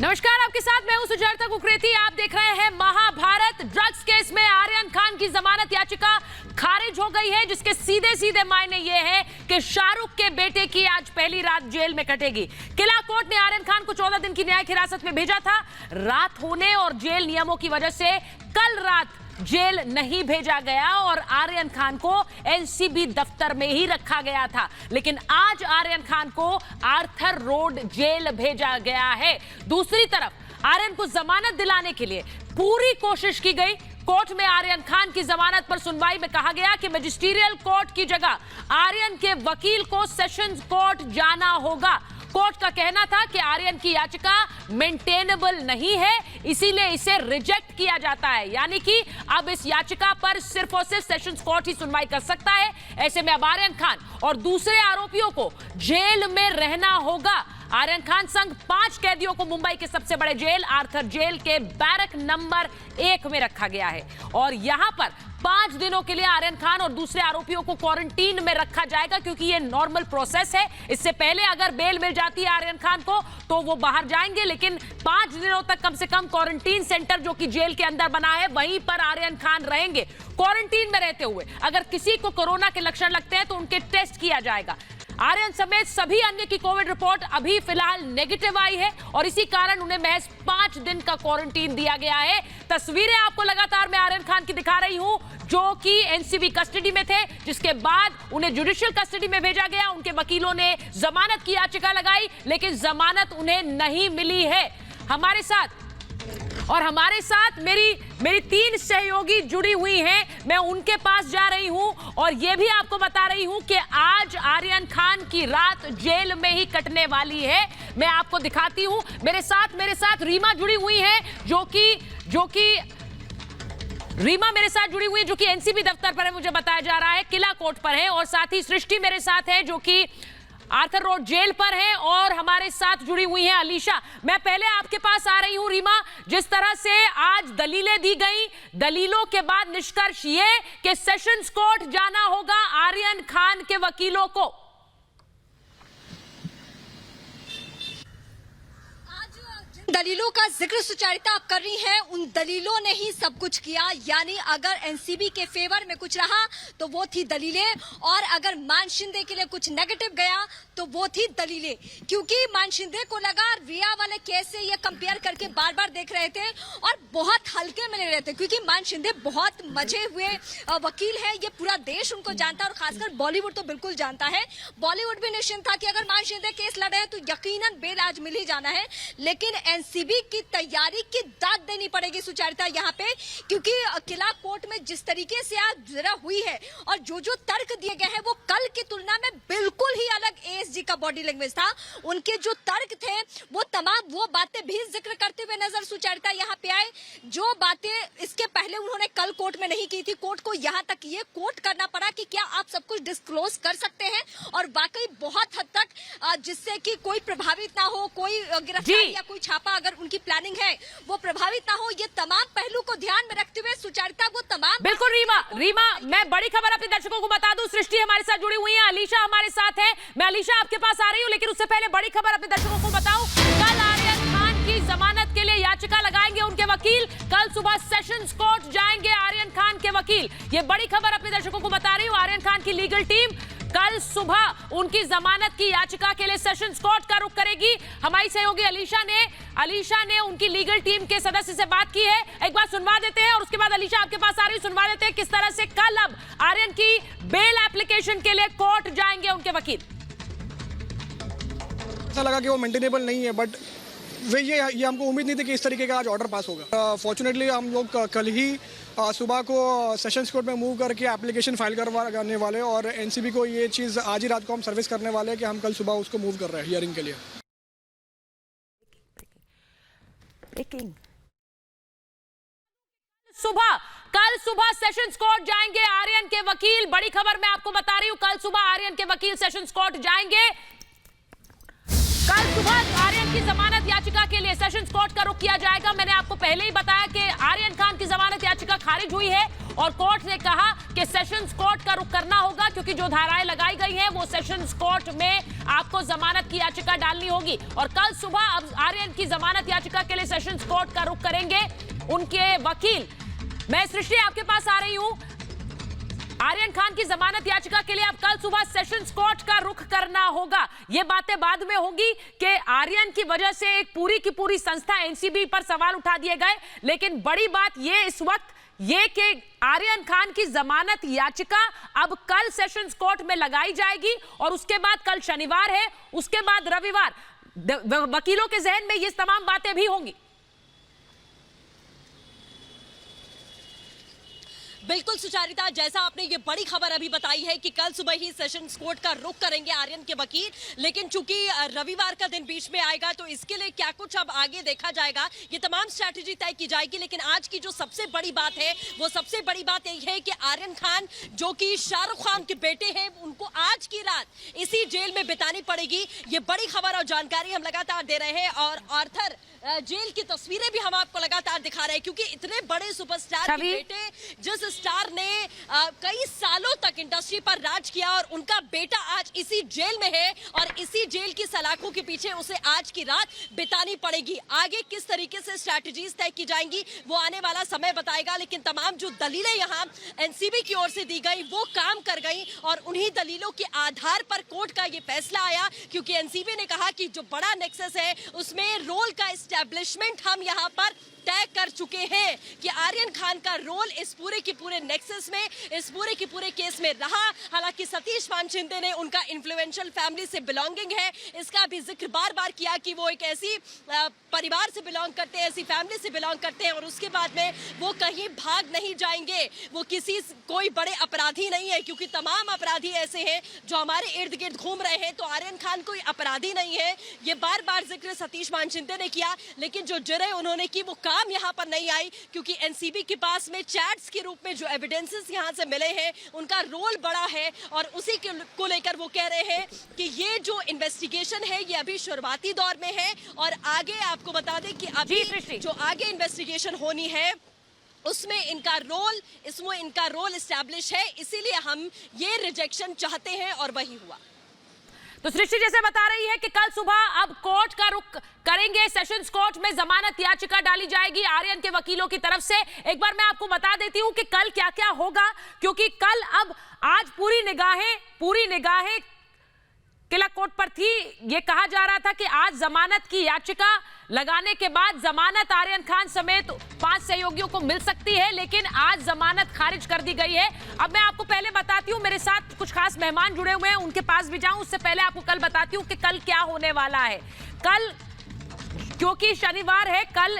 नमस्कार, आपके साथ मैं हूं सुजाता कुकरेती। आप देख रहे हैं महाभारत। ड्रग्स केस में आर्यन खान की जमानत याचिका खारिज हो गई है, जिसके सीधे सीधे मायने ये है कि शाहरुख के बेटे की आज पहली रात जेल में कटेगी। किला कोर्ट ने आर्यन खान को 14 दिन की न्यायिक हिरासत में भेजा था। रात होने और जेल नियमों की वजह से कल रात जेल नहीं भेजा गया और आर्यन खान को एनसीबी दफ्तर में ही रखा गया था। लेकिन आज आर्यन खान को आर्थर रोड जेल भेजा गया है। दूसरी तरफ आर्यन को जमानत दिलाने के लिए पूरी कोशिश की गई। कोर्ट में आर्यन खान की जमानत पर सुनवाई में कहा गया कि मजिस्ट्रियल कोर्ट की जगह आर्यन के वकील को सेशंस कोर्ट जाना होगा। कोर्ट का कहना था कि आर्यन की याचिका मेंटेनेबल नहीं है, इसीलिए इसे रिजेक्ट किया जाता है। यानी कि अब इस याचिका पर सिर्फ और सिर्फ सेशंस कोर्ट ही सुनवाई कर सकता है। ऐसे में अब आर्यन खान और दूसरे आरोपियों को जेल में रहना होगा। आर्यन खान संग 5 कैदियों को मुंबई के सबसे बड़े जेल आर्थर जेल के बैरक नंबर 1 में रखा गया है और यहां पर 5 दिनों के लिए आर्यन खान और दूसरे आरोपियों को क्वारंटीन में रखा जाएगा, क्योंकि ये नॉर्मल प्रोसेस है। इससे पहले अगर बेल मिल जाती है आर्यन खान को तो वो बाहर जाएंगे, लेकिन 5 दिनों तक कम से कम क्वारंटीन सेंटर जो कि जेल के अंदर बना है वहीं पर आर्यन खान रहेंगे। क्वारंटीन में रहते हुए अगर किसी को कोरोना के लक्षण लगते हैं तो उनके टेस्ट किया जाएगा। आर्यन समेत सभी अन्य की कोविड रिपोर्ट अभी फिलहाल नेगेटिव आई है और इसी कारण उन्हें महज 5 दिन का क्वारंटीन दिया गया है। तस्वीरें आपको लगातार मैं आर्यन खान की दिखा रही हूं, जो कि एनसीबी कस्टडी में थे, जिसके बाद उन्हें जुडिशियल कस्टडी में भेजा गया। उनके वकीलों ने जमानत की याचिका लगाई, लेकिन जमानत उन्हें नहीं मिली है। हमारे साथ मेरी 3 सहयोगी जुड़ी हुई हैं। मैं उनके पास जा रही हूं और यह भी आपको बता रही हूं कि आज आर्यन खान की रात जेल में ही कटने वाली है। मैं आपको दिखाती हूं। मेरे साथ रीमा जुड़ी हुई है, जो कि रीमा मेरे साथ जुड़ी हुई है, जो कि एनसीबी दफ्तर पर है, मुझे बताया जा रहा है किला कोर्ट पर है। और साथ ही सृष्टि मेरे साथ है, जो कि आर्थर रोड जेल पर है। और हमारे साथ जुड़ी हुई है अलीशा। मैं पहले आपके पास आ रही हूं रीमा। जिस तरह से आज दलीलें दी गई, दलीलों के बाद निष्कर्ष ये कि सेशंस कोर्ट जाना होगा आर्यन खान के वकीलों को। दलीलों का जिक्र सुचारिता आप कर रही हैं, उन दलीलों ने ही सब कुछ किया। यानी अगर एनसीबी के फेवर में कुछ रहा तो वो थी दलीलें, और अगर मान शिंदे के लिए कुछ नेगेटिव गया तो वो थी दलीलें। क्योंकि मान शिंदे को लगा रिया वाले केस से ये कंपेयर करके बार बार देख रहे थे और बहुत हल्के में ले रहे थे, क्योंकि मान शिंदे बहुत मजे हुए वकील है। ये पूरा देश उनको जानता है और खासकर बॉलीवुड तो बिल्कुल जानता है। बॉलीवुड भी निश्चिंत था कि अगर मान शिंदे केस लड़े हैं तो यकीनन बेल आज मिल ही जाना है। लेकिन एनसीबी की तैयारी की दाद देनी पड़ेगी सुचारिता यहाँ पे, क्योंकि किला कोर्ट में जिस तरीके से आज जरा हुई है और जो तर्क दिए गए हैं वो कल की तुलना में बिल्कुल ही अलग एएसजी का बॉडी लैंग्वेज था। उनके जो तर्क थे वो तमाम वो बातें भी जिक्र करते हुए नजर सुचारिता यहाँ पे आए, जो बातें इसके पहले उन्होंने कल कोर्ट में नहीं की थी। कोर्ट को यहाँ तक ये कोर्ट करना पड़ा कि क्या आप सब कुछ डिस्क्लोज कर सकते हैं, और वाकई बहुत हद तक जिससे कि कोई प्रभावित ना हो, कोई गिरफ्तारी या कोई छापा अगर उनकी प्लानिंग है वो प्रभावित ना हो। ये तमाम पहलू को ध्यान में रखते हुए सुचारिता वो तमाम बिल्कुल रीमा मैं बड़ी खबर अपने दर्शकों को बता दूं। सृष्टि हमारे साथ जुड़ी हुई है, अलीशा हमारे साथ है। मैं अलीशा आपके पास आ रही हूं, लेकिन उससे पहले बड़ी खबर अपने दर्शकों को बताऊं। कल आर्यन खान की जमानत के लिए याचिका लगाएंगे उनके वकील। कल सुबह सेशंस कोर्ट जाएंगे आर्यन खान के वकील। ये बड़ी खबर अपने दर्शकों को बता रही हूं। आर्यन खान की लीगल टीम कल सुबह उनकी जमानत की याचिका के लिए सेशंस कोर्ट का रुख करेगी। हमारी सहयोगी अलीशा ने उनकी लीगल टीम के सदस्य से बात की है। एक बार सुनवा देते हैं और उसके बाद अलीशा आपके पास आ रही, सुनवा देते हैं किस तरह से कल अब आर्यन की बेल एप्लीकेशन के लिए कोर्ट जाएंगे उनके वकील। ऐसा लगा कि वो मेंटेनेबल नहीं है, बट ये हमको उम्मीद नहीं थी कि इस तरीके का आज ऑर्डर पास होगा। फॉर्चुनेटली हम लोग कल ही सुबह को सेशंस कोर्ट में मूव करके एप्लीकेशन फाइल करने वाले, और एनसीबी को ये चीज़ आज ही रात को हम सर्विस करने वाले हैं कि हम कल सुबह उसको मूव कर रहे हैं हियरिंग के लिए। कल सुबह सेशंस कोर्ट जाएंगे आर्यन के वकील। बड़ी खबर मैं आपको बता रही हूं, कल सुबह आर्यन के वकील सेशंस कोर्ट जाएंगे। कल सुबह आर्यन की जमानत याचिका के लिए सेशंस कोर्ट का रुख किया जाएगा। मैंने आपको पहले ही बताया कि आर्यन खान की जमानत याचिका खारिज हुई है और कोर्ट ने कहा कि सेशंस कोर्ट का रुख करना होगा क्योंकि जो धाराएं लगाई गई हैं वो सेशंस कोर्ट में आपको जमानत की याचिका डालनी होगी। और कल सुबह अब आर्यन की जमानत याचिका के लिए सेशंस कोर्ट का रुख करेंगे उनके वकील। मैं सृष्टि आपके पास आ रही हूं। आर्यन खान की जमानत याचिका के लिए अब कल सुबह सेशंस कोर्ट का रुख करना होगा। ये बातें बाद में होंगी कि आर्यन की वजह से एक पूरी की पूरी संस्था एनसीबी पर सवाल उठा दिए गए, लेकिन बड़ी बात ये इस वक्त ये कि आर्यन खान की जमानत याचिका अब कल सेशंस कोर्ट में लगाई जाएगी और उसके बाद कल शनिवार है, उसके बाद रविवार। वकीलों के जहन में ये तमाम बातें भी होंगी। बिल्कुल सुचारिता, जैसा आपने ये बड़ी खबर अभी बताई है कि कल सुबह ही सेशंस कोर्ट का रुख करेंगे आर्यन के वकील, लेकिन चूंकि रविवार का दिन बीच में आएगा तो इसके लिए क्या कुछ अब आगे देखा जाएगा, ये तमाम स्ट्रैटेजी तय की जाएगी। लेकिन आज की जो सबसे बड़ी बात है वो सबसे बड़ी बात यही है कि आर्यन खान जो कि शाहरुख खान के बेटे हैं, उनको आज की रात इसी जेल में बितानी पड़ेगी। ये बड़ी खबर और जानकारी हम लगातार दे रहे हैं और आर्थर जेल की तस्वीरें भी हम आपको लगातार दिखा रहे हैं क्योंकि इतने बड़े सुपरस्टार के बेटे, जिस स्टार ने कई सालों तक इंडस्ट्री पर राज किया और उनका बेटा आज इसी जेल में है और इसी जेल की सलाखों के पीछे उसे आज की रात बितानी पड़ेगी। आगे किस तरीके से स्ट्रैटेजीज तय की जाएंगी वो आने वाला समय बताएगा, लेकिन तमाम जो दलीलें यहाँ एनसीबी की ओर से दी गई वो काम कर गई और उन्हीं दलीलों के आधार पर कोर्ट का ये फैसला आया क्योंकि एनसीबी ने कहा कि जो बड़ा नेक्सस है उसमें रोल का एस्टैब्लिशमेंट हम यहाँ पर तय कर चुके हैं कि आर्यन खान का रोल इस पूरे के पूरे नेक्सस में, इस पूरे के पूरे केस में रहा। हालांकि सतीश मानशिंदे ने उनका इन्फ्लुएंशियल फैमिली से बिलोंगिंग है, इसका भी जिक्र बार बार किया कि वो एक ऐसी परिवार से बिलोंग करते हैं, ऐसी फैमिली से बिलोंग करते हैं और उसके बाद में वो कहीं भाग नहीं जाएंगे, वो कोई बड़े अपराधी नहीं है क्योंकि तमाम अपराधी ऐसे हैं जो हमारे इर्द गिर्द घूम रहे हैं, तो आर्यन खान कोई अपराधी नहीं है। ये बार बार जिक्र सतीश मानशिंदे ने किया, लेकिन जो जरे उन्होंने की वो काम यहाँ पर नहीं आई क्योंकि एनसीबी के पास में चैट्स के रूप में जो एविडेंसेस यहाँ से मिले हैं उनका रोल बड़ा है और उसी को लेकर वो कह रहे हैं कि ये जो इन्वेस्टिगेशन है ये अभी शुरुआती दौर में है और आगे आपको बता दें कि अभी जो आगे इन्वेस्टिगेशन होनी है उसमें इनका रोल एस्टैब्लिश है, इसीलिए हम ये रिजेक्शन चाहते हैं और वही हुआ। तो सृष्टि जैसे बता रही है कि कल सुबह अब कोर्ट का रुख करेंगे, सेशंस कोर्ट में जमानत याचिका डाली जाएगी आर्यन के वकीलों की तरफ से। एक बार मैं आपको बता देती हूं कि कल क्या क्या होगा, क्योंकि कल अब आज पूरी निगाहें किला कोर्ट पर थी। ये कहा जा रहा था कि आज जमानत की याचिका लगाने के बाद जमानत आर्यन खान समेत 5 सहयोगियों को मिल सकती है, लेकिन आज जमानत खारिज कर दी गई है। अब मैं आपको पहले बताती हूँ, मेरे साथ कुछ खास मेहमान जुड़े हुए हैं, उनके पास भी जाऊं उससे पहले आपको कल बताती हूँ कि कल क्या होने वाला है। कल क्योंकि शनिवार है, कल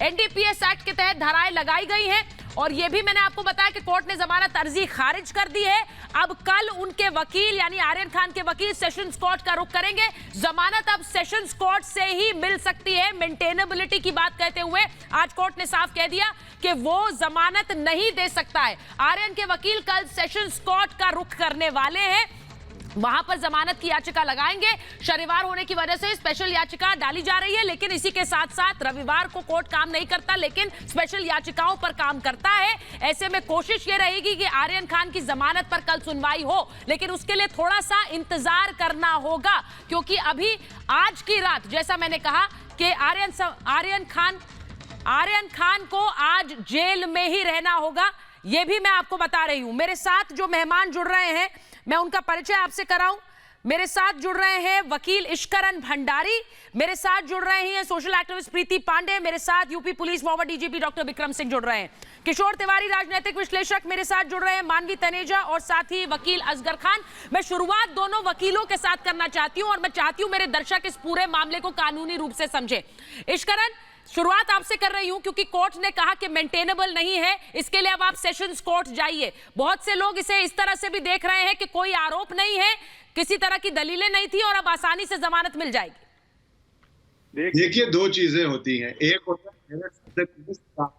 एनडीपीएस एक्ट के तहत धाराएं लगाई गई हैं और यह भी मैंने आपको बताया कि कोर्ट ने जमानत अर्जी खारिज कर दी है। अब कल उनके वकील यानी आर्यन खान के वकील सेशंस कोर्ट का रुख करेंगे। जमानत अब सेशंस कोर्ट से ही मिल सकती है। मेंटेनेबिलिटी की बात कहते हुए आज कोर्ट ने साफ कह दिया कि वो जमानत नहीं दे सकता है। आर्यन के वकील कल सेशंस कोर्ट का रुख करने वाले हैं, वहां पर जमानत की याचिका लगाएंगे। शनिवार होने की वजह से स्पेशल याचिका डाली जा रही है, लेकिन इसी के साथ साथ रविवार को कोर्ट काम नहीं करता लेकिन स्पेशल याचिकाओं पर काम करता है। ऐसे में कोशिश ये रहेगी कि आर्यन खान की जमानत पर कल सुनवाई हो, लेकिन उसके लिए थोड़ा सा इंतजार करना होगा क्योंकि अभी आज की रात जैसा मैंने कहा कि आर्यन खान को आज जेल में ही रहना होगा। यह भी मैं आपको बता रही हूं। मेरे साथ जो मेहमान जुड़ रहे हैं मैं उनका परिचय आपसे कराऊं। मेरे साथ जुड़ रहे हैं वकील इश्करन भंडारी, मेरे साथ जुड़ रहे हैं सोशल एक्टिविस्ट प्रीति पांडे, मेरे साथ UP police forward DGP doctor Vikram Singh जुड़ रहे हैं, किशोर तिवारी राजनीतिक विश्लेषक मेरे साथ जुड़ रहे हैं, मानवी तनेजा और साथ ही वकील असगर खान। मैं शुरुआत दोनों वकीलों के साथ करना चाहती हूं और मैं चाहती हूं मेरे दर्शक इस पूरे मामले को कानूनी रूप से समझे। इश्करन, शुरुआत आपसे कर रही हूं क्योंकि कोर्ट ने कहा कि मेंटेनेबल नहीं है, इसके लिए अब आप सेशंस कोर्ट जाइए। बहुत से लोग इसे इस तरह से भी देख रहे हैं कि कोई आरोप नहीं है, किसी तरह की दलीलें नहीं थी और अब आसानी से जमानत मिल जाएगी। देखिए, दो चीजें होती हैं। एक होता है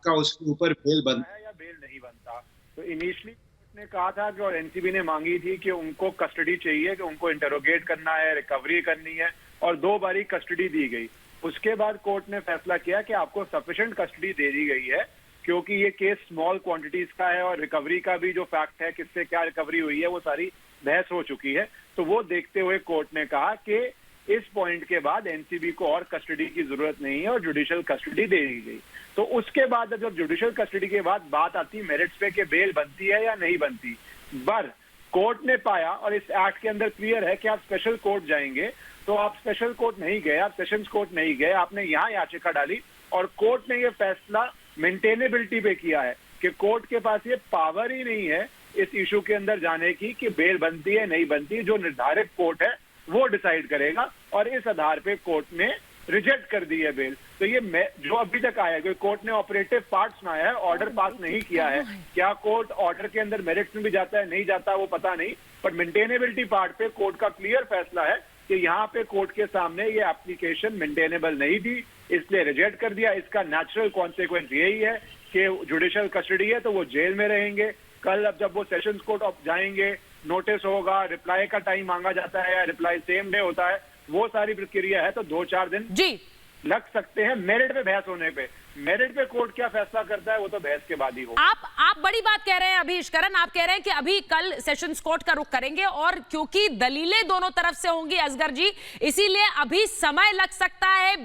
का उसके ऊपर बेल बनता है या बेल नहीं बनता। तो इनिशियली ने कहा था कि और एनसीबी ने मांगी थी कि उनको कस्टडी चाहिए, कि उनको इंटरोगेट करना है, रिकवरी करनी है और 2 बारी कस्टडी दी गई। उसके बाद कोर्ट ने फैसला किया कि आपको सफिशिएंट कस्टडी दे दी गई है, क्योंकि ये केस स्मॉल क्वांटिटीज का है और रिकवरी का भी जो फैक्ट है किससे क्या रिकवरी हुई है वो सारी बहस हो चुकी है। तो वो देखते हुए कोर्ट ने कहा कि इस पॉइंट के बाद एनसीबी को और कस्टडी की जरूरत नहीं है और जुडिशियल कस्टडी दे दी गई। तो उसके बाद जब जुडिशियल कस्टडी के बाद बात आती है मेरिट्स पे कि बेल बनती है या नहीं बनती, पर कोर्ट ने पाया और इस एक्ट के अंदर क्लियर है कि आप स्पेशल कोर्ट जाएंगे, तो आप स्पेशल कोर्ट नहीं गए, आप सेशंस कोर्ट नहीं गए, आपने यहाँ याचिका डाली और कोर्ट ने ये फैसला मेंटेनेबिलिटी पे किया है कि कोर्ट के पास ये पावर ही नहीं है इस इशू के अंदर जाने की कि बेल बनती है नहीं बनती, जो निर्धारित कोर्ट है वो डिसाइड करेगा। और इस आधार पे कोर्ट ने रिजेक्ट कर दी है बेल। तो ये जो अभी तक आया है, कोर्ट ने ऑपरेटिव पार्ट सुनाया है, ऑर्डर पास नहीं किया है। क्या कोर्ट ऑर्डर के अंदर मेरिट्स में भी जाता है नहीं जाता वो पता नहीं, पर मेंटेनेबिलिटी पार्ट पे कोर्ट का क्लियर फैसला है कि यहाँ पे कोर्ट के सामने ये एप्लीकेशन मेंटेनेबल नहीं थी, इसलिए रिजेक्ट कर दिया। इसका नेचुरल कॉन्सिक्वेंस यही है कि जुडिशियल कस्टडी है तो वो जेल में रहेंगे। कल अब जब वो सेशंस कोर्ट ऑफ जाएंगे, नोटिस होगा, रिप्लाई का टाइम मांगा जाता है या रिप्लाई सेम डे होता है, वो सारी प्रक्रिया है, तो 2-4 दिन जी लग सकते हैं मेरिट पे बहस होने पे। मेरिट पे कोर्ट क्या फैसला करता है वो तो बहस के बाद ही होगा। आप बड़ी बात कह रहे हैं अभी इश्करन, आप कह रहे हैं कि अभी कल सेशंस कोर्ट का रुख करेंगे और क्योंकि दलीलें दोनों तरफ से होंगी असगर जी, इसीलिए अभी समय लग सकता है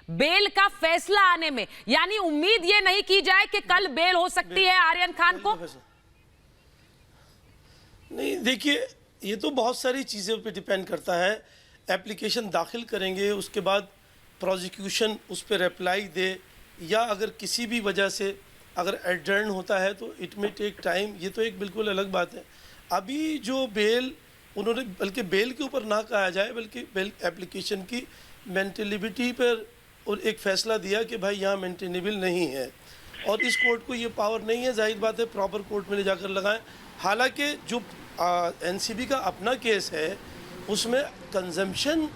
बेल का फैसला आने में। यानी उम्मीद ये नहीं की जाए कि कल बेल हो सकती है आर्यन खान को। नहीं, देखिए ये तो बहुत सारी चीज़ों पे डिपेंड करता है। एप्लीकेशन दाखिल करेंगे, उसके बाद प्रोसिक्यूशन उस पर रिप्लाई दे, या अगर किसी भी वजह से अगर एडजर्न होता है तो इट में टेक टाइम, ये तो एक बिल्कुल अलग बात है। अभी जो बेल उन्होंने, बल्कि बेल के ऊपर ना कहा जाए बल्कि बेल एप्लीकेशन की मेंटेनेबिलिटी पर और एक फ़ैसला दिया कि भाई यहाँ मेंटेनेबल नहीं है और इस कोर्ट को ये पावर नहीं है। जाहिर बात है प्रॉपर कोर्ट में ले जाकर लगाएं। हालांकि जो एनसीबी का अपना केस है उसमें कंजम्पशन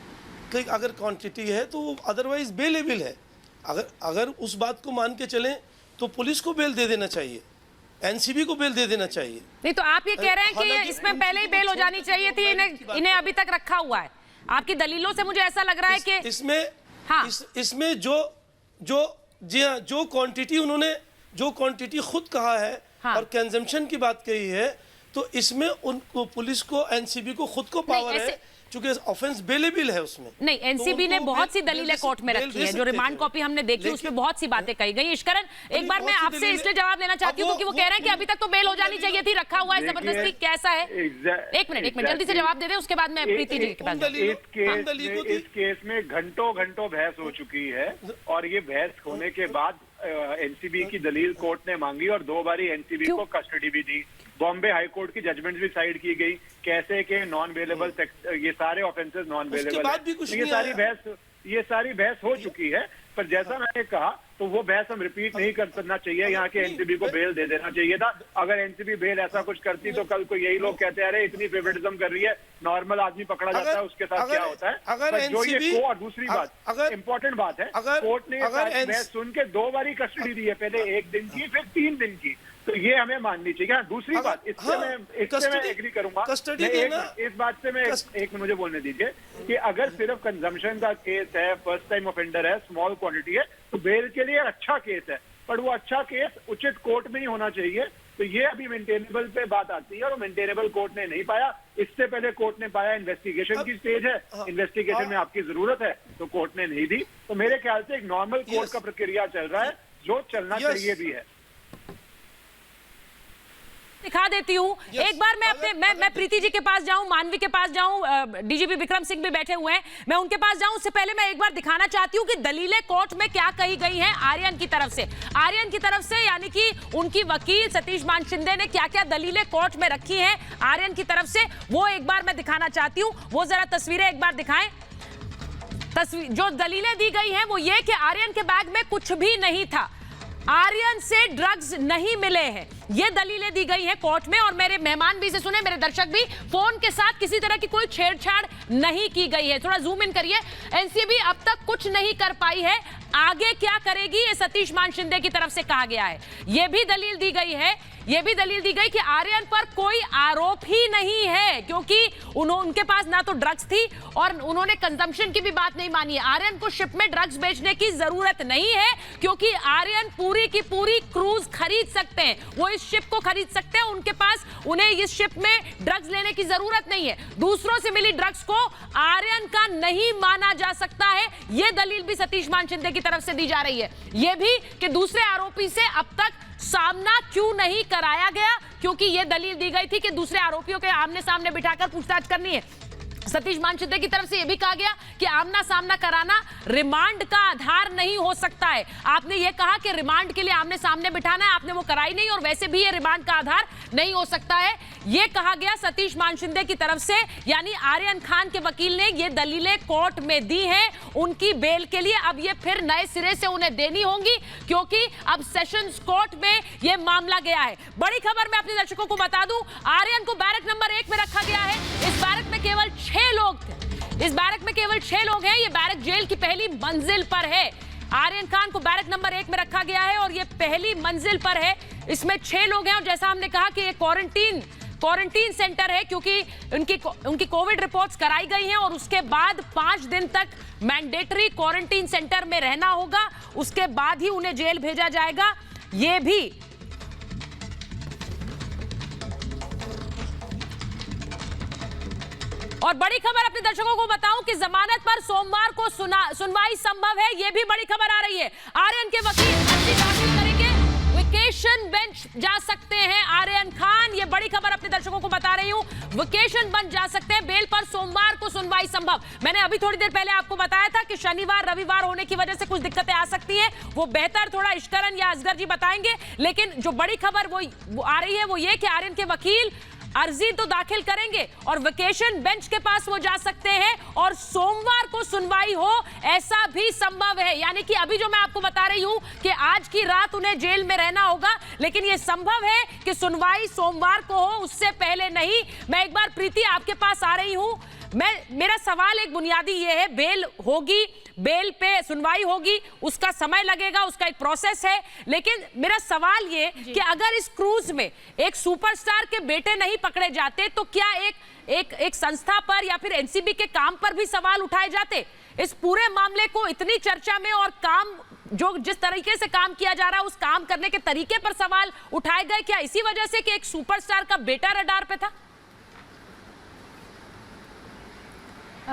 की अगर क्वांटिटी है तो वो अदरवाइज बेलेबल है। अगर उस बात को मान के चलें तो पुलिस को बेल दे देना चाहिए, एनसीबी को बेल दे देना चाहिए। नहीं तो आप ये कह रहे हैं कि इसमें पहले ही बेल हो जानी चाहिए थी, इन्हें अभी तक रखा हुआ है। आपकी दलीलों से मुझे ऐसा लग रहा है कि इसमें जो क्वांटिटी उन्होंने जो क्वांटिटी खुद कहा है और कंजम्पशन की बात कही है, तो इसमें उनको पुलिस को एनसीबी को खुद को पावर है क्योंकि ऑफेंस बेलेबल है उसमें। नहीं, एनसीबी ने बहुत सी दलीलें कोर्ट में रखी है, जो रिमांड कॉपी हमने देखी उसमें बहुत सी बातें कही गई। इश्करन, एक बार मैं आपसे इसलिए जवाब लेना चाहती हूँ क्योंकि वो कह रहे हैं कि अभी तक तो बेल हो जानी चाहिए थी, रखा हुआ है जबरदस्ती, कैसा है? एक मिनट जल्दी से जवाब दे दें, उसके बाद मैं प्रीति जी के पास। इस केस में घंटों बहस हो चुकी है और ये बहस होने के बाद एनसीबी की दलील कोर्ट ने मांगी और 2 बारी एनसीबी को कस्टडी भी दी। बॉम्बे हाई कोर्ट की जजमेंट भी साइड की गई, कैसे के नॉन वेलेबल, ये सारे ऑफेंसेस नॉन वेलेबल। ये सारी बहस हो चुकी है, पर जैसा मैंने कहा तो वो बहस हम रिपीट नहीं करना चाहिए। यहाँ के एनसीबी को बेल दे देना चाहिए था। अगर एनसीबी बेल ऐसा कुछ करती तो कल को यही लोग कहते हैं इतनी फेवरेटिज्म कर रही है, नॉर्मल आदमी पकड़ा जाता है उसके साथ क्या होता है। अगर जो ये और दूसरी बात इंपॉर्टेंट बात है, कोर्ट ने बहस सुन के 2 बारी कस्टडी दी है, पहले 1 दिन की फिर 3 दिन की, तो ये हमें माननी चाहिए। दूसरी बात, इससे मैं एग्री करूंगा इस बात से। मैं एक मिनट मुझे बोलने दीजिए कि अगर सिर्फ कंजम्पशन का केस है, फर्स्ट टाइम ऑफेंडर है, स्मॉल क्वांटिटी है, तो बेल के लिए अच्छा केस है, पर वो अच्छा केस उचित कोर्ट में ही होना चाहिए। तो ये अभी मेंटेनेबल पे बात आती है और मेंटेनेबल कोर्ट ने नहीं पाया। इससे पहले कोर्ट ने पाया इन्वेस्टिगेशन की स्टेज है, इन्वेस्टिगेशन में आपकी जरूरत है, तो कोर्ट ने नहीं दी। तो मेरे ख्याल से एक नॉर्मल कोर्ट का प्रक्रिया चल रहा है जो चलना चाहिए भी है। दिखा देती हूँ एक बार मैं प्रीति जी के पास जाऊं, मानवी के पास जाऊं, डीजीपी विक्रम सिंह भी बैठे हुए हैं, मैं उनके पास जाऊं। उससे पहले मैं एक बार दिखाना चाहती हूं कि दलीलें कोर्ट में क्या कही गई हैं आर्यन की तरफ से, यानी कि उनकी वकील सतीश मान शिंदे ने क्या क्या दलीलें कोर्ट में रखी हैं आर्यन की तरफ से, वो एक बार मैं दिखाना चाहती हूँ। वो जरा तस्वीरें एक बार दिखाएं। जो दलीलें दी गई हैं वो ये कि आर्यन के बैग में कुछ भी नहीं था, आर्यन से ड्रग्स नहीं मिले हैं, ये दलीलें दी गई हैं कोर्ट में, और मेरे मेहमान भी इसे सुने, मेरे दर्शक भी। फोन के साथ किसी तरह की कोई छेड़छाड़ नहीं की गई है। थोड़ा जूम इन करिए। एनसीबी अब तक कुछ नहीं कर पाई है, आगे क्या करेगी ये सतीश मान शिंदे की तरफ से कहा गया है। यह भी दलील दी गई है, यह भी दलील दी गई कि आर्यन पर कोई आरोप ही नहीं है, क्योंकि उनके पास ना तो ड्रग्स थी और उन्होंने कंजम्पशन की भी बात नहीं मानी है। आर्यन को शिप में ड्रग्स बेचने की जरूरत नहीं है, क्योंकि आर्यन पूरी की पूरी क्रूज खरीद सकते हैं, वो इस शिप को खरीद सकते हैं, उनके पास उन्हें इस शिप में ड्रग्स लेने की जरूरत नहीं है। दूसरों से मिली ड्रग्स को आर्यन का नहीं माना जा सकता है, यह दलील भी सतीश मान शिंदे की तरफ से दी जा रही है। यह भी कि दूसरे आरोपी से अब तक सामना क्यों नहीं कराया गया, क्योंकि यह दलील दी गई थी कि दूसरे आरोपियों के आमने सामने बिठाकर पूछताछ करनी है। सतीश मान शिंदे की तरफ से यह भी कहा गया कि आमना सामना कराना रिमांड का आधार नहीं हो सकता है। आपने यह कहा कि रिमांड के लिए आमने सामने बिठाना है, आपने वो कराई नहीं, और वैसे भी यह रिमांड का आधार नहीं हो सकता है, यह कहा गया सतीश मान शिंदे की तरफ से। यानी आर्यन खान के वकील ने ये दलीलें कोर्ट में दी हैं उनकी बेल के लिए। अब ये फिर नए सिरे से उन्हें देनी होंगी, क्योंकि अब सेशंस कोर्ट में यह मामला गया है। बड़ी खबर मैं अपने दर्शकों को बता दूं, आर्यन को बैरक नंबर 1 में रखा गया है। इस बैरक में केवल 6 लोग थे, इस बैरक में केवल 6 लोग हैं। ये बैरक जेल की पहली मंजिल पर है। आर्यन खान को बैरक नंबर 1 में रखा गया है और ये पहली मंजिल पर है। इसमें 6 लोग हैं, और जैसा हमने कहा कि ये क्वारंटीन सेंटर है, क्योंकि उनकी कोविड रिपोर्ट्स कराई गई हैं, और उसके बाद 5 दिन तक मैंडेटरी क्वारंटीन सेंटर में रहना होगा, उसके बाद ही उन्हें जेल भेजा जाएगा। ये भी और बड़ी खबर अपने दर्शकों को बताऊं कि जमानत पर सोमवार को सुनवाई संभव है। यह भी बड़ी खबर आ रही है। आर्यन के वकील अर्जी दाखिल करेंगे, वेकेशन बेंच जा सकते हैं आर्यन खान। यह बड़ी खबर अपने दर्शकों को बता रही हूं, वेकेशन बेंच जा सकते हैं, बेल पर सोमवार को सुनवाई संभव। मैंने अभी थोड़ी देर पहले आपको बताया था कि शनिवार रविवार होने की वजह से कुछ दिक्कतें आ सकती हैं, वो बेहतर थोड़ा इश्करन या असगर जी बताएंगे। लेकिन जो बड़ी खबर वो आ रही है वो ये कि आर्यन के वकील अर्जी तो दाखिल करेंगे और वेकेशन बेंच के पास वो जा सकते हैं, और सोमवार को सुनवाई हो ऐसा भी संभव है। यानी कि अभी जो मैं आपको बता रही हूं कि आज की रात उन्हें जेल में रहना होगा, लेकिन यह संभव है कि सुनवाई सोमवार को हो, उससे पहले नहीं। मैं एक बार प्रीति आपके पास आ रही हूं। मेरा सवाल एक बुनियादी ये है, बेल होगी, बेल पे सुनवाई होगी, उसका समय लगेगा, उसका एक प्रोसेस है, लेकिन मेरा सवाल ये कि अगर इस क्रूज में एक सुपरस्टार के बेटे नहीं पकड़े जाते तो क्या एक संस्था पर या फिर एनसीबी के काम पर भी सवाल उठाए जाते? इस पूरे मामले को इतनी चर्चा में और काम जो जिस तरीके से काम किया जा रहा है उस काम करने के तरीके पर सवाल उठाए गए, क्या इसी वजह से कि एक सुपरस्टार का बेटा रडार पे था?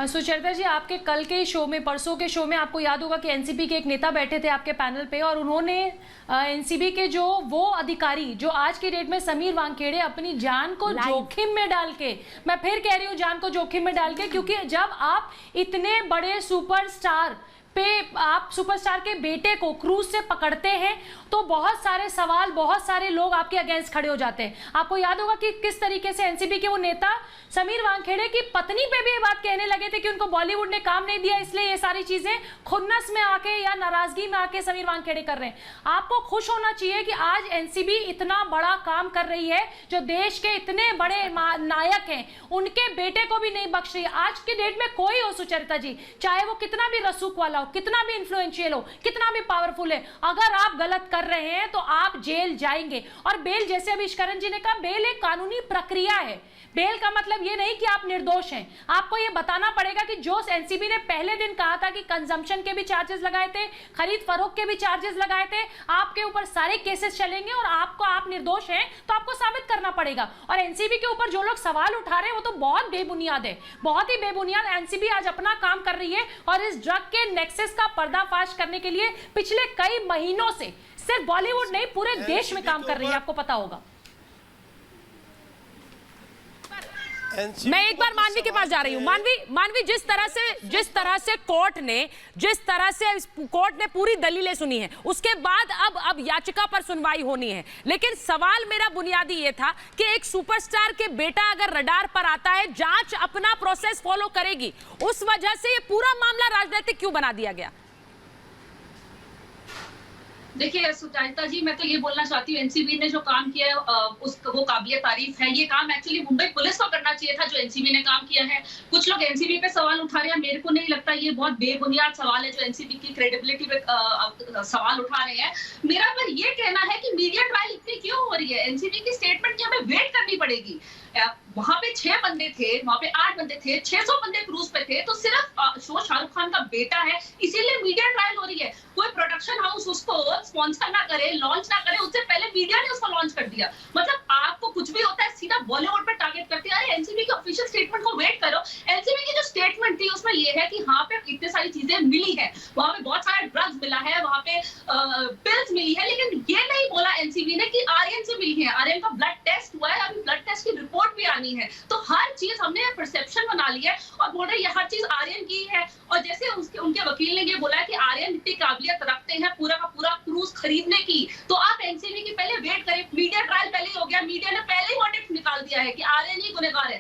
सुचरिता जी, आपके कल के शो में, परसों के शो में आपको याद होगा कि एनसीबी के एक नेता बैठे थे आपके पैनल पे, और उन्होंने एनसीबी के वो अधिकारी जो आज की डेट में समीर वानखेड़े अपनी जान को जोखिम में डाल के, मैं फिर कह रही हूँ जान को जोखिम में डाल के, क्योंकि जब आप इतने बड़े सुपरस्टार पे आप सुपरस्टार के बेटे को क्रूज से पकड़ते हैं तो बहुत सारे सवाल, बहुत सारे लोग आपके अगेंस्ट खड़े हो जाते हैं। आपको याद होगा कि किस तरीके से एनसीबी के वो नेता समीर वानखेड़े की पत्नी पे भी ये बात कहने लगे थे कि उनको बॉलीवुड ने काम नहीं दिया, इसलिए ये सारी चीजें खुन्नस में आके या नाराजगी में आके समीर वानखेड़े कर रहे हैं। आपको खुश होना चाहिए कि आज एनसीबी इतना बड़ा काम कर रही है, जो देश के इतने बड़े नायक हैं उनके बेटे को भी नहीं बख्श रही। आज की डेट में कोई हो सुचरिता जी, चाहे वो कितना भी रसूख वाला हो, कितना भी इन्फ्लुएंशियल हो, कितना भी पावरफुल है, अगर आप गलत कर रहे हैं तो आप जेल जाएंगे। और बेल, जैसे अभी इश्करन जी ने कहा, बेल एक कानूनी प्रक्रिया है। बेल का मतलब ये नहीं कि आप निर्दोष हैं। आपको ये बताना पड़ेगा कि जो एनसीबी ने पहले दिन कहा था कि कंजम्पशन के भी चार्जेस लगाए थे, खरीद फरोख्त के भी चार्जेस लगाए थे, आपके ऊपर सारे केसेस चलेंगे और आप निर्दोष हैं तो आपको साबित करना पड़ेगा। और एनसीबी के ऊपर जो लोग सवाल उठा रहे हैं वो तो बहुत बेबुनियाद है, बहुत ही बेबुनियाद। एनसीबी आज अपना काम कर रही है और इस ड्रग के नेक्सस का पर्दाफाश करने के लिए पिछले कई महीनों से सिर्फ बॉलीवुड नहीं पूरे देश में काम कर रही है, आपको पता होगा। मैं एक बार मानवी के पास जा रही हूं। मानवी, जिस तरह से कोर्ट ने पूरी दलीलें सुनी हैं, उसके बाद अब याचिका पर सुनवाई होनी है, लेकिन सवाल मेरा बुनियादी ये था कि एक सुपरस्टार के बेटा अगर रडार पर आता है, जांच अपना प्रोसेस फॉलो करेगी, उस वजह से ये पूरा मामला राजनीतिक क्यों बना दिया गया? देखिए सुचारिता जी, मैं तो ये बोलना चाहती हूँ एनसीबी ने जो काम किया है वो काबिल तारीफ है। ये काम एक्चुअली मुंबई पुलिस को करना चाहिए था जो एनसीबी ने काम किया है। कुछ लोग एनसीबी पे सवाल उठा रहे हैं, मेरे को नहीं लगता ये बहुत बेबुनियाद सवाल है जो एनसीबी की क्रेडिबिलिटी पे सवाल उठा रहे हैं। मेरा पर ये कहना है कि मीडिया ट्रायल इतनी क्यों हो रही है? एनसीबी की स्टेटमेंट की हमें वेट करनी पड़ेगी। वहां पे 6 बंदे थे, वहां पे 8 बंदे थे, 600 बंदे क्रूज पे थे, तो सिर्फ शो शाहरुख खान का बेटा है इसीलिए मीडिया ट्रायल हो रही है। कोई प्रोडक्शन हाउस उसको स्पॉन्सर ना करे, लॉन्च ना करे, उससे पहले मीडिया ने उसको लॉन्च कर दिया। मतलब आपको कुछ भी होता है सीधा बॉलीवुड पे टारगेट करते हैं। अरे एनसीबी की ऑफिशियल स्टेटमेंट को वेट करो। एनसीबी की जो स्टेटमेंट थी उसमें ये है कि हाँ पे इतने सारी चीजें मिली है, वहां पे बहुत सारा ड्रग्स मिला है, वहां पे पिल्स मिली है, लेकिन ये नहीं बोला एनसीबी ने कि आर्यन से मिली है। आर्यन का ब्लड टेस्ट हुआ है, अभी ब्लड टेस्ट की रिपोर्ट भी आनी है। तो हर चीज हमने परसेप्शन बना ली है और बोल रहे ये हर चीज आर्यन की है। और जैसे उनके वकील ने ये बोला है कि आर्यन इतनी काबिलियत रखते हैं पूरा का पूरा क्रूज खरीदने की, तो आप एनसीबी की पहले वेट करें। मीडिया ट्रायल पहले ही हो गया, मीडिया ने पहले ही वर्डिक्ट निकाल दिया है कि आर्यन ही गुनहगार है।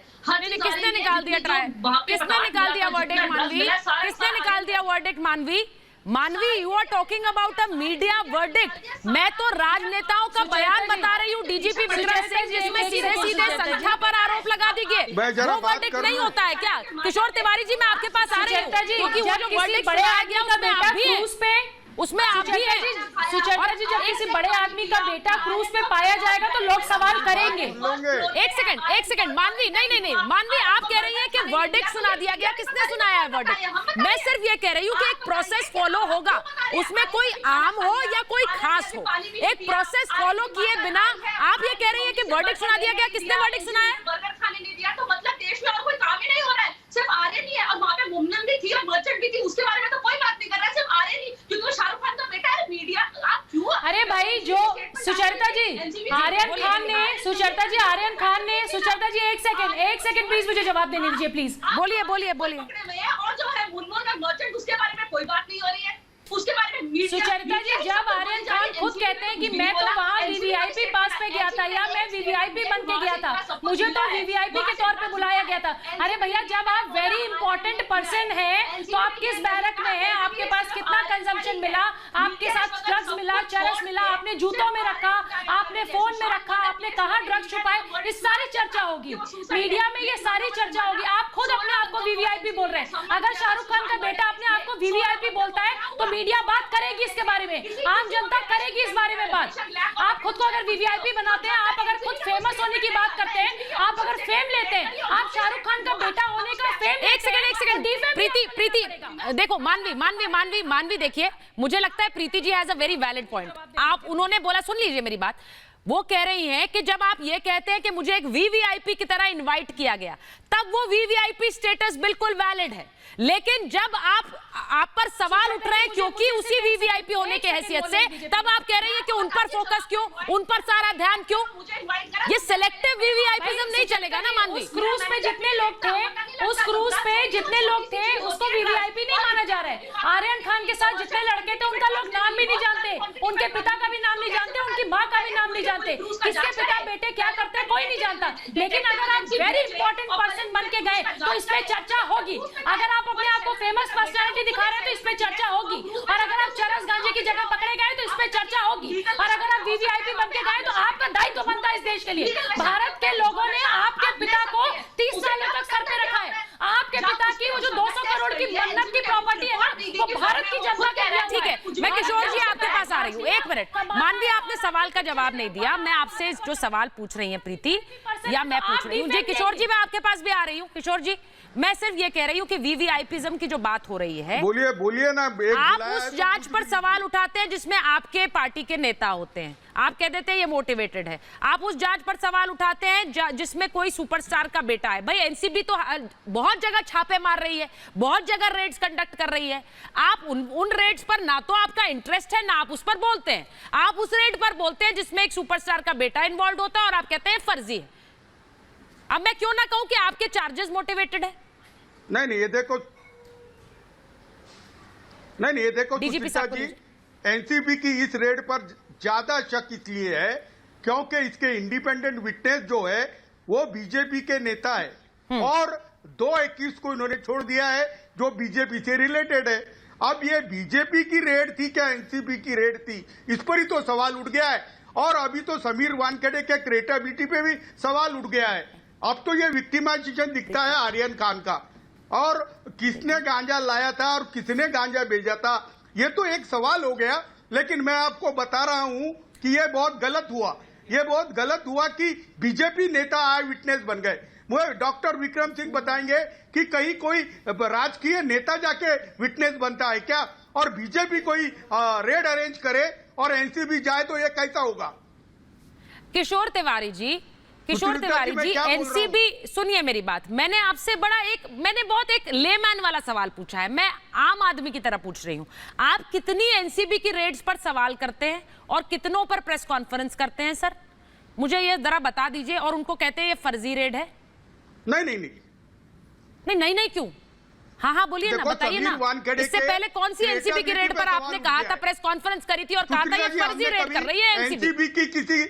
किसने निकाल दिया ट्रायल? किसने निकाल दिया वर्डिक्ट मानवी? किसने निकाल दिया verdict Manvi? Manvi, you are talking about a media verdict. मैं तो राजनेताओं का बयान बता रही हूँ, डीजीपी विक्रम सिंह, जिसमें सीधे सीधे संख्या पर आरोप लगा दी गए। वो वर्डिक्ट नहीं होता है क्या? किशोर तिवारी जी, मैं आपके पास आ रही हूँ क्योंकि वो जो वर्डिक्ट बड़े आ गया उसमें आप भी हैं, उसमें आप भी हैं। सुचेता जी, जब किसी बड़े आदमी का बेटा क्रूज पे पाया जाएगा तो लोग सवाल करेंगे। एक सेकंड मानवी, नहीं मानवी, आप कह रही हैं कि वर्डिक्ट सुना दिया गया। किसने सुनाया है वर्डिक्ट? मैं सिर्फ ये कह रही हूँ कि एक प्रोसेस फॉलो होगा, उसमें कोई आम हो या कोई खास हो, एक प्रोसेस फॉलो किए बिना आप ये कह रही हैं कि वर्डिक्ट सुना दिया गया। किसने वर्डिक्ट सुनाया? बर्गर खाने नहीं दिया तो मतलब देश में और कोई काम ही नहीं हो रहा है। सिर्फ आर्यन ही है और वहाँ पे मुमनन भी थी और मर्चेंट भी थी, उसके बारे में तो कोई बात नहीं कर रहा है। सिर्फ आर्यन ही, क्योंकि वो शाहरुख खान का बेटा है। मीडिया आप क्यों? अरे भाई, जो सुचरिता जी, आर्यन खान ने, सुचरिता जी, आर्यन खान ने, सुचरिता जी एक सेकंड प्लीज मुझे जवाब देने दीजिए प्लीज। बोलिए। और जो है मुनमुन का मर्चेंट, उसके बारे में कोई बात नहीं हो रही है। उसके बारे में सुचरिता जी, जब आर्यन खान खुद कहते हैं कि मैं तो वहाँ वीवीआईपी पास पे गया था या मैं वीवीआईपी बन के गया था, मुझे तो वीवीआईपी के तौर पे बुलाया गया था। अरे भैया, जब आप वेरी इंपॉर्टेंट पर्सन हैं तो आप किस बैरक में हैं? आपके पास कितना कंजम्पशन मिला? आपके साथ ड्रग्स मिला, चरस मिला, आपने जूतों में रखा, आपने फोन में रखा, आपने कहाँ ड्रग्स छुपाए, इस सारी चर्चा होगी मीडिया में, ये सारी चर्चा होगी। आप खुद अपने आप को वीवीआईपी बोल रहे हैं। अगर शाहरुख खान का बेटा अपने आप को वीवीआईपी बोलता है तो मीडिया बात करेगी इसके बारे में, आम जनता करेगी इस बारे में बात। आप खुद को अगर वीवीआईपी बनाते हैं, आप अगर खुद फेमस होने की बात करते हैं, आप अगर फेम लेते हैं, आप शाहरुख खान का बेटा होने का फेम। एक सेकंड प्रीति देखो, मानवी देखिए, मुझे लगता है Preeti ji has a very valid point. आप, उन्होंने बोला, सुन लीजिए मेरी बात। वो कह रही हैं कि जब आप ये कहते हैं कि मुझे एक वीवीआईपी की तरह इनवाइट किया गया, तब वो वीवीआईपी स्टेटस बिल्कुल वैलिड है। लेकिन जब आप पर सवाल उठ रहे हैं क्योंकि उसी वीवीआईपी होने के हैसियत से, तब आप कह रही हैं कि उन पर फोकस क्यों, उन पर सारा ध्यान क्यों? ये सिलेक्टिव वीवीआईपीज़म नहीं चलेगा ना मानवी। क्रूज पे जितने लोग थे, उस क्रूज पे जितने लोग थे, उसको वीवीआईपी नहीं माना जा रहा है। आर्यन खान के साथ जितने लड़के थे उनका लोग नाम भी नहीं जानते, उनके पिता का भी नाम नहीं जानते, उनकी माँ का भी नाम नहीं जानते, किसके पिता बेटे क्या करते हैं कोई नहीं जानता। लेकिन अगर आप वेरी इंपॉर्टेंट पर्सन बन के गए तो इस पे चर्चा होगी। अगर आप अपने आप को फेमस पर्सनालिटी दिखा रहे हैं तो इस पे चर्चा होगी। और अगर आप चरस गांजे की जगह पकड़े गए तो इस पे चर्चा होगी। और अगर आप वीवीआईपी बन के गए तो आपका दायित्व बनता है इस देश के लिए। भारत के लोगों ने आपके पिता को 30 सालों तक सर पे रखा है। आपके पिता की वो जो 200 करोड़ की मन्नत की प्रॉपर्टी है ना, वो भारत की जनता के लिए। ठीक है, मैं किशोर जी आपके पास आ रही हूँ। एक मिनट मानवी, आपने सवाल का जवाब नहीं दिया। मैं आपसे जो सवाल पूछ रही हैं प्रीति, या मैं पूछ रही हूँ जी, किशोर जी मैं आपके पास भी आ रही हूँ। किशोर जी, मैं सिर्फ ये कह रही हूँ कि वीवीआईपीज़म की जो बात हो रही है, बोलिए ना। आप उस जांच पर सवाल उठाते हैं जिसमें आपके पार्टी के नेता होते हैं, आप कह देते हैं ये मोटिवेटेड है। आप उस जांच पर सवाल उठाते हैं जिसमें कोई सुपरस्टार का बेटा है। भाई एनसीबी तो बहुत जगह छापे मार रही है, बहुत जगह रेड्स कंडक्ट कर रही है। आप उन रेड्स पर ना तो आपका इंटरेस्ट है, ना आप उस पर बोलते हैं। आप उस रेड पर बोलते हैं जिसमें एक सुपरस्टार का बेटा इन्वॉल्व होता है और आप कहते हैं फर्जी है। अब मैं क्यों ना कहूं कि आपके चार्जेस मोटिवेटेड है? नहीं, ये देखो सुचिता जी, एनसीबी की इस रेड पर ज्यादा शक इसलिए है क्योंकि इसके इंडिपेंडेंट विटनेस जो है वो बीजेपी के नेता है और 221 को इन्होंने छोड़ दिया है, जो बीजेपी से रिलेटेड है। अब ये बीजेपी की रेड थी क्या एनसीबी की रेड थी, इस पर ही तो सवाल उठ गया है। और अभी तो समीर वानखेड़े के क्रिएटिविटी पे भी सवाल उठ गया है। अब तो ये विक्टिमाइजेशन दिखता है आर्यन खान का, और किसने गांजा लाया था और किसने गांजा भेजा था, ये तो एक सवाल हो गया। लेकिन मैं आपको बता रहा हूं कि ये बहुत गलत हुआ, ये बहुत गलत हुआ कि बीजेपी नेता आई विटनेस बन गए। मुझे डॉक्टर विक्रम सिंह बताएंगे कि कहीं कोई राजकीय नेता जाके विटनेस बनता है क्या, और बीजेपी कोई रेड अरेंज करे और एनसीबी जाए तो ये कैसा होगा? किशोर तिवारी जी, एनसीबी, सुनिए मेरी बात, मैंने आपसे मैंने बहुत एक लेमैन वाला सवाल पूछा है, मैं आम आदमी की तरह पूछ रही हूं। आप कितनी एनसीबी की रेड्स पर सवाल करते हैं और कितनों पर प्रेस कॉन्फ्रेंस करते हैं सर? मुझे ये जरा बता दीजिए। और उनको कहते हैं ये फर्जी रेड है? नहीं क्यों? हाँ बोलिए ना, बताइए ना। इससे पहले कौन सी एनसीबी की रेड पर आपने कहा था, प्रेस कॉन्फ्रेंस करी थी और कहा था ये फर्जी रेड कर रही है एनसीबी?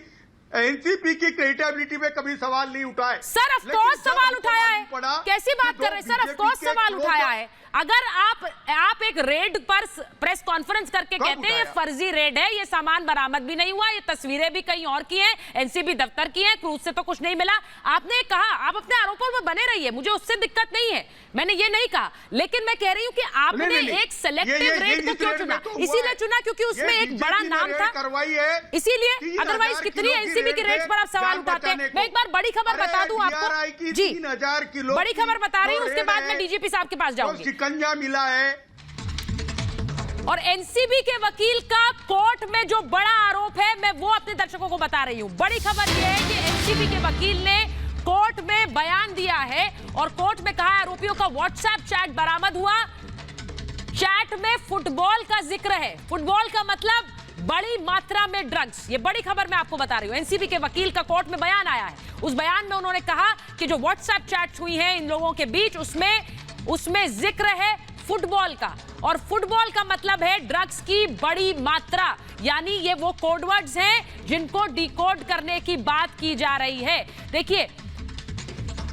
एनसीबी की क्रेडिबिलिटी पे कभी सवाल नहीं उठाए सर। ऑफ कोर्स सवाल उठाया है, कैसी बात कर रहे हैं सर? ऑफ कोर्स सवाल उठाया है। अगर आप एक रेड पर प्रेस कॉन्फ्रेंस करके कहते हैं ये फर्जी रेड है, ये सामान बरामद भी नहीं हुआ, ये तस्वीरें भी कहीं और की हैं, एनसीबी दफ्तर की हैं, क्रूज से तो कुछ नहीं मिला, आपने कहा, आप अपने आरोपों में बने रहिए, मुझे उससे दिक्कत नहीं है, मैंने ये नहीं कहा। लेकिन मैं कह रही हूं कि आपने एक सेलेक्टिव रेड को क्यों चुना? इसीलिए चुना क्योंकि उसमें एक बड़ा नाम था, इसीलिए। अदरवाइज कितनी एनसीबी की रेड पर आप सवाल उठाते हैं? मैं एक बार बड़ी खबर बता दूं आपको जी, 3000 किलो बड़ी खबर बता रही हूं, उसके बाद मैं डीजीपी साहब के पास जाऊंगी। शिकंजा मिला है। और एनसीबी के वकील का कोर्ट में जो बड़ा आरोप है, मैं वो अपने दर्शकों को बता रही हूं। बड़ी खबर यह है कि एनसीबी के वकील ने कोर्ट में बयान दिया है और कोर्ट में कहा आरोपियों का व्हाट्सएप चैट बरामद हुआ। चैट में फुटबॉल का जिक्र है। फुटबॉल का मतलब बड़ी मात्रा में ड्रग्स। ये बड़ी खबर मैं आपको बता रही हूं। एनसीबी के वकील का कोर्ट में बयान आया है। उस बयान में उन्होंने कहा कि जो व्हाट्सएप चैट्स हुई हैं इन लोगों के बीच, उसमें जिक्र है फुटबॉल का, और फुटबॉल का मतलब है ड्रग्स की बड़ी मात्रा, यानी ये वो कोडवर्ड्स हैं जिनको डिकोड करने की बात की जा रही है। देखिए,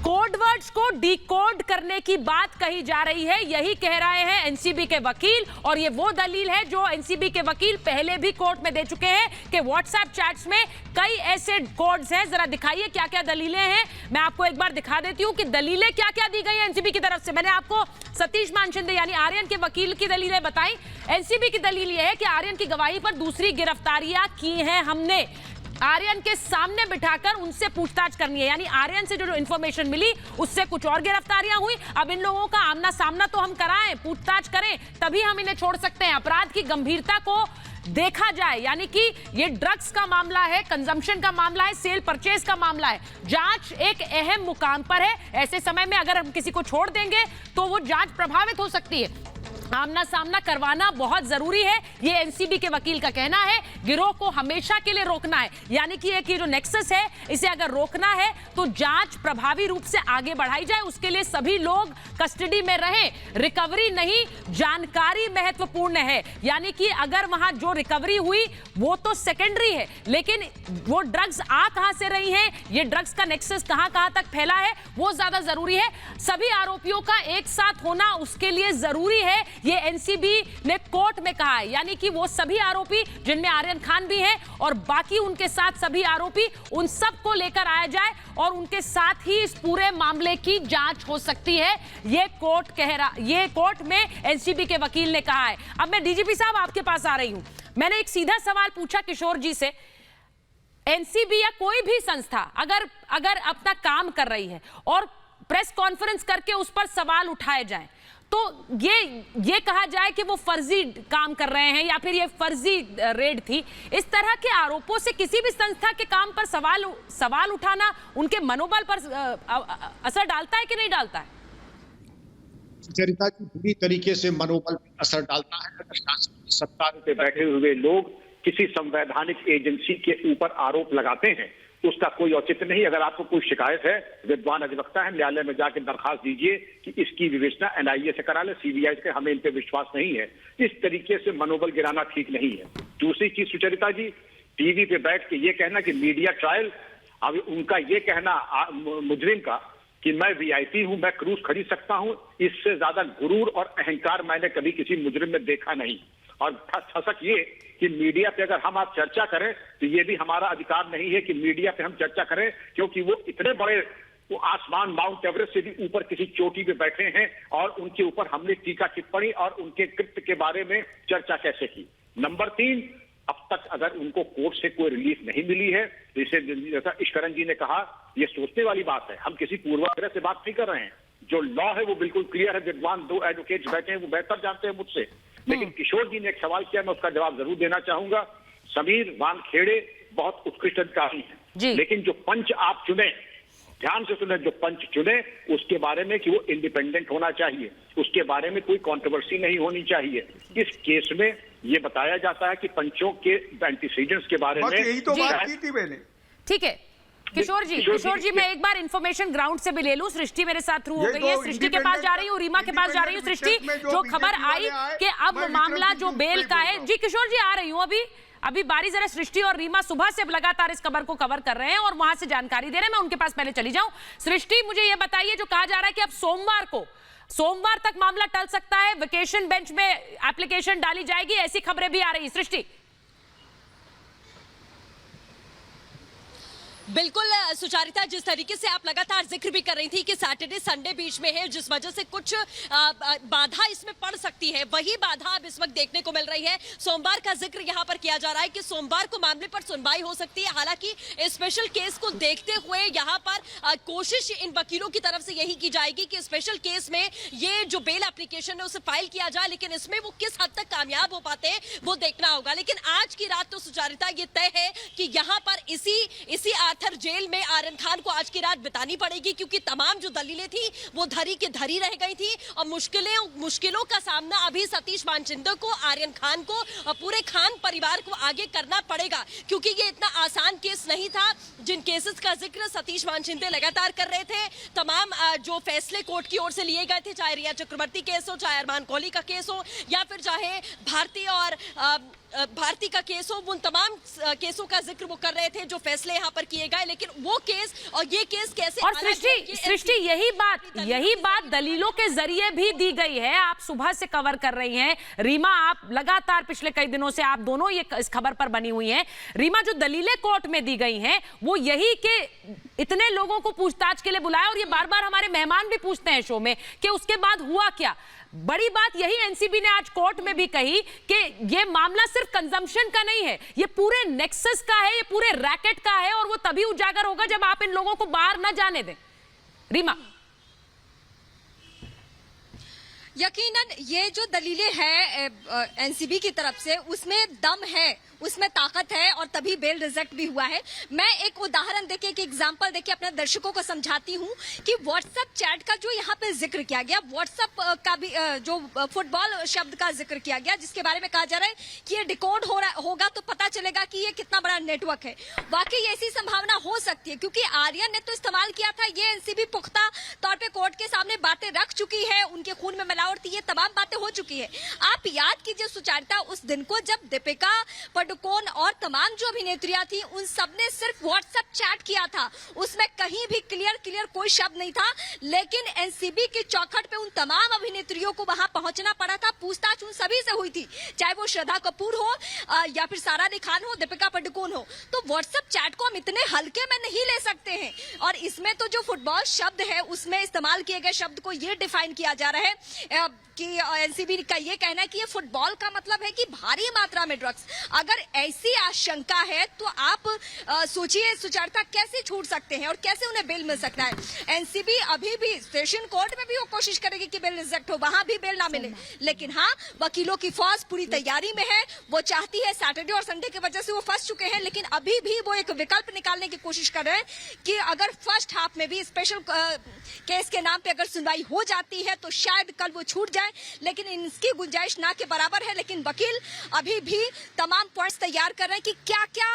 कोडवर्ड्स को डिकोड करने की बात कही जा रही है, यही कह रहे हैं एनसीबी के वकील। और ये वो दलील है जो एनसीबी के वकील पहले भी कोर्ट में दे चुके हैं कि व्हाट्सएप चैट्स में कई ऐसे कोड्स हैं। जरा दिखाइए क्या क्या दलीलें हैं, मैं आपको एक बार दिखा देती हूं कि दलीलें क्या क्या दी गई हैं एनसीबी की तरफ से। मैंने आपको सतीश मानशिंदे यानी आर्यन के वकील की दलीलें बताई। एनसीबी की दलील यह है कि आर्यन की गवाही पर दूसरी गिरफ्तारियां की हैं हमने। आर्यन के सामने बिठाकर उनसे पूछताछ करनी है, यानी आर्यन से जो इंफॉर्मेशन मिली उससे कुछ और गिरफ्तारियां हुई। अब इन लोगों का आमना सामना तो हम कराएं, पूछताछ करें, तभी हम इन्हें छोड़ सकते हैं। अपराध की गंभीरता को देखा जाए, यानी कि ये ड्रग्स का मामला है, कंजम्पशन का मामला है, सेल परचेज का मामला है। जांच एक अहम मुकाम पर है। ऐसे समय में अगर हम किसी को छोड़ देंगे तो वो जांच प्रभावित हो सकती है। आमना सामना करवाना बहुत जरूरी है, ये एनसीबी के वकील का कहना है। गिरोह को हमेशा के लिए रोकना है, यानी कि एक ये जो नेक्सस है इसे अगर रोकना है तो जांच प्रभावी रूप से आगे बढ़ाई जाए। उसके लिए सभी लोग कस्टडी में रहें। रिकवरी नहीं, जानकारी महत्वपूर्ण है, यानी कि अगर वहां जो रिकवरी हुई वो तो सेकेंडरी है, लेकिन वो ड्रग्स आ कहां से रही हैं, ये ड्रग्स का नेक्सस कहां कहां तक फैला है, वो ज्यादा जरूरी है। सभी आरोपियों का एक साथ होना उसके लिए जरूरी है, ये एनसीबी ने कोर्ट में कहा है, यानी कि वो सभी आरोपी जिनमें आर्यन खान भी हैं और बाकी उनके साथ सभी आरोपी, उन सब को लेकर आया जाए और उनके साथ ही इस पूरे मामले की जांच हो सकती है, ये कोर्ट में एनसीबी के वकील ने कहा है। अब मैं डीजीपी साहब आपके पास आ रही हूं। मैंने एक सीधा सवाल पूछा किशोर जी से, एनसीबी या कोई भी संस्था अगर अपना काम कर रही है और प्रेस कॉन्फ्रेंस करके उस पर सवाल उठाए जाएं, तो ये कहा जाए कि वो फर्जी काम कर रहे हैं या फिर ये फर्जी रेड थी, इस तरह के आरोपों से किसी भी संस्था के काम पर सवाल उठाना उनके मनोबल पर असर डालता है कि नहीं डालता है? सुचरिता जी, पूरी तरीके से मनोबल पर असर डालता है। अगर शासन की सत्ता पे बैठे हुए लोग किसी संवैधानिक एजेंसी के ऊपर आरोप लगाते हैं तो उसका कोई औचित्य नहीं। अगर आपको कोई शिकायत है, विद्वान अधिवक्ता है, न्यायालय में जाकर दरखास्त दीजिए कि इसकी विवेचना एनआईए से करा ले, सीबीआई से, हमें इन पे विश्वास नहीं है। इस तरीके से मनोबल गिराना ठीक नहीं है। दूसरी चीज सुचरिता जी, टीवी पे बैठ के ये कहना कि मीडिया ट्रायल, अब उनका ये कहना मुजरिम का कि मैं वीआईपी हूं, मैं क्रूज खरीद सकता हूं, इससे ज्यादा गुरूर और अहंकार मैंने कभी किसी मुजरिम में देखा नहीं। और ठसक ये कि मीडिया पे अगर हम आप चर्चा करें तो ये भी हमारा अधिकार नहीं है कि मीडिया पे हम चर्चा करें, क्योंकि वो इतने बड़े वो आसमान माउंट एवरेस्ट से भी ऊपर किसी चोटी पे बैठे हैं और उनके ऊपर हमने टीका टिप्पणी और उनके कृत्य के बारे में चर्चा कैसे की। नंबर 3, अब तक अगर उनको कोर्ट से कोई रिलीफ नहीं मिली है तो इसे जैसा इश्करन जी ने कहा, ये सोचने वाली बात है। हम किसी पूर्वाग्रह से बात नहीं कर रहे हैं, जो लॉ है वो बिल्कुल क्लियर है। विद्वान 2 एडवोकेट्स बैठे हैं, वो बेहतर जानते हैं मुझसे। लेकिन किशोर जी ने एक सवाल किया, मैं उसका जवाब जरूर देना चाहूंगा। समीर वानखेड़े बहुत उत्कृष्ट अधिकारी हैं, लेकिन जो पंच आप चुने, ध्यान से सुने, जो पंच चुने उसके बारे में कि वो इंडिपेंडेंट होना चाहिए, उसके बारे में कोई कंट्रोवर्सी नहीं होनी चाहिए। इस केस में ये बताया जाता है कि पंचों के एंटीसीडेंट्स के बारे में यही तो बात की थी मैंने। ठीक है किशोर जी मैं एक बार इंफॉर्मेशन ग्राउंड से भी ले लूं। सृष्टि मेरे साथ थ्रू हो गई है, सृष्टि के पास जा रही हूँ, रीमा के पास जा रही हूँ। सृष्टि, जो खबर आई कि अब मामला जो बेल का है, जी किशोर जी आ रही हूँ, अभी बारी जरा सृष्टि और रीमा सुबह से लगातार इस खबर को कवर कर रहे हैं और वहां से जानकारी दे रहे हैं। मैं उनके पास पहले चली जाऊं। सृष्टि, मुझे यह बताइए, जो कहा जा रहा है कि अब सोमवार तक मामला टल सकता है, वेकेशन बेंच में एप्लीकेशन डाली जाएगी, ऐसी खबरें भी आ रही है। सृष्टि, बिल्कुल सुचारिता, जिस तरीके से आप लगातार जिक्र भी कर रही थी कि सैटरडे संडे बीच में है, जिस वजह से कुछ बाधा इसमें पड़ सकती है, वही बाधा अब इस वक्त देखने को मिल रही है। सोमवार का जिक्र यहां पर किया जा रहा है कि सोमवार को मामले पर सुनवाई हो सकती है। हालांकि स्पेशल केस को देखते हुए यहां पर कोशिश इन वकीलों की तरफ से यही की जाएगी कि स्पेशल केस में ये जो बेल एप्लीकेशन है उसे फाइल किया जाए, लेकिन इसमें वो किस हद तक कामयाब हो पाते हैं वो देखना होगा। लेकिन आज की रात तो सुचारिता ये तय है कि यहां पर इसी आर्थर जेल में आर्यन खान को आज की रात बितानी पड़ेगी, क्योंकि तमाम जो दलीलें थी वो धरी के धरी रह गई थी और मुश्किलों का सामना अभी सतीश मानचिंदे को, आर्यन खान को और पूरे खान परिवार को आगे करना पड़ेगा, क्योंकि ये इतना आसान केस नहीं था। जिन केसेस का जिक्र सतीश मानचिंदे लगातार कर रहे थे, तमाम जो फैसले कोर्ट की ओर से लिए गए थे, चाहे रिया चक्रवर्ती केस हो, चाहे अरमान कोहली का केस हो, या फिर चाहे भारती का केस हो, उन तमाम केसों का जिक्र वो कर रहे थे जो फैसले यहाँ पर किए गए। लेकिन वो केस और ये केस कैसे, और सृष्टि यही बात दलीलों के जरिए भी दी गई है। आप सुबह से कवर कर रही हैं, रीमा आप लगातार पिछले कई दिनों से आप दोनों ये इस खबर पर बनी हुई हैं। रीमा, जो दलीलें कोर्ट में दी गई हैं वो यही कि इतने लोगों को पूछताछ के लिए बुलाया, और ये बार बार हमारे मेहमान भी पूछते हैं शो में कि उसके बाद हुआ क्या। बड़ी बात यही एनसीबी ने आज कोर्ट में भी कही कि ये मामला सिर्फ कंजम्पशन का नहीं है, ये पूरे नेक्सस का है, ये पूरे रैकेट का है, और वो तभी उजागर होगा जब आप इन लोगों को बाहर न जाने दें। रीमा, यकीनन ये जो दलीलें हैं एनसीबी की तरफ से, उसमें दम है, उसमें ताकत है, और तभी बेल रिजेक्ट भी हुआ है। मैं एक उदाहरण देके, एक एग्जांपल देके अपने दर्शकों को समझाती हूँ कि व्हाट्सएप चैट का जो यहाँ पे जिक्र किया गया, व्हाट्सएप का भी जो फुटबॉल शब्द का जिक्र किया गया, जिसके बारे में कहा जा रहा है कि ये डिकोड होगा तो पता चलेगा कि ये कितना बड़ा नेटवर्क है। वाकई ऐसी संभावना हो सकती है, क्योंकि आर्यन ने तो इस्तेमाल किया था, ये एनसीबी पुख्ता तौर पर कोर्ट के सामने बातें रख चुकी है, उनके खून में मिलावट थी, ये तमाम बातें हो चुकी है। आप याद कीजिए सुचारिता, उस दिन को जब दीपिका पादुकोण और तमाम जो अभिनेत्रियां थी, उन सबने सिर्फ व्हाट्सएप चैट किया था, उसमें कहीं भी क्लियर कोई शब्द नहीं था, लेकिन एनसीबी की चौखट पे उन तमाम अभिनेत्रियों को वहां पहुंचना पड़ा था। पूछताछ उन सभी से हुई थी, चाहे वो श्रद्धा कपूर हो या फिर सारा अली खान हो, दीपिका पादुकोण हो। तो व्हाट्सएप चैट को हम इतने हल्के में नहीं ले सकते हैं। और इसमें तो जो फुटबॉल शब्द है, उसमें इस्तेमाल किए गए शब्द को ये डिफाइन किया जा रहा है कि एनसीबी का ये कहना है कि ये फुटबॉल का मतलब है कि भारी मात्रा में ड्रग्स। अगर ऐसी आशंका है तो आप सोचिए सुचारिता, कैसे छूट सकते हैं और कैसे उन्हें बेल मिल सकता है। एनसीबी अभी भी सेशन कोर्ट में भी वो कोशिश करेगी कि बेल रिजेक्ट हो, वहां भी बेल ना मिले, लेकिन हाँ, वकीलों की फौज पूरी तैयारी में है। वो चाहती है, सैटरडे और संडे की वजह से वो फंस चुके हैं, लेकिन अभी भी वो एक विकल्प निकालने की कोशिश कर रहे हैं कि अगर फर्स्ट हाफ में भी स्पेशल केस के नाम पे अगर सुनवाई हो जाती है तो शायद कल वो छूट जाए, लेकिन इसकी गुंजाइश ना के बराबर है। लेकिन वकील अभी भी तमाम पॉइंट्स तैयार कर रहे हैं कि क्या क्या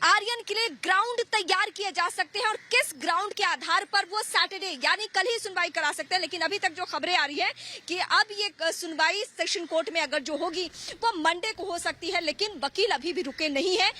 आर्यन के लिए ग्राउंड तैयार किए जा सकते हैं और किस ग्राउंड के आधार पर वो सैटरडे यानी कल ही सुनवाई करा सकते हैं। लेकिन अभी तक जो खबरें आ रही है कि अब ये सुनवाई सेशन कोर्ट में अगर जो होगी वो मंडे को हो सकती है, लेकिन वकील अभी भी रुके नहीं है।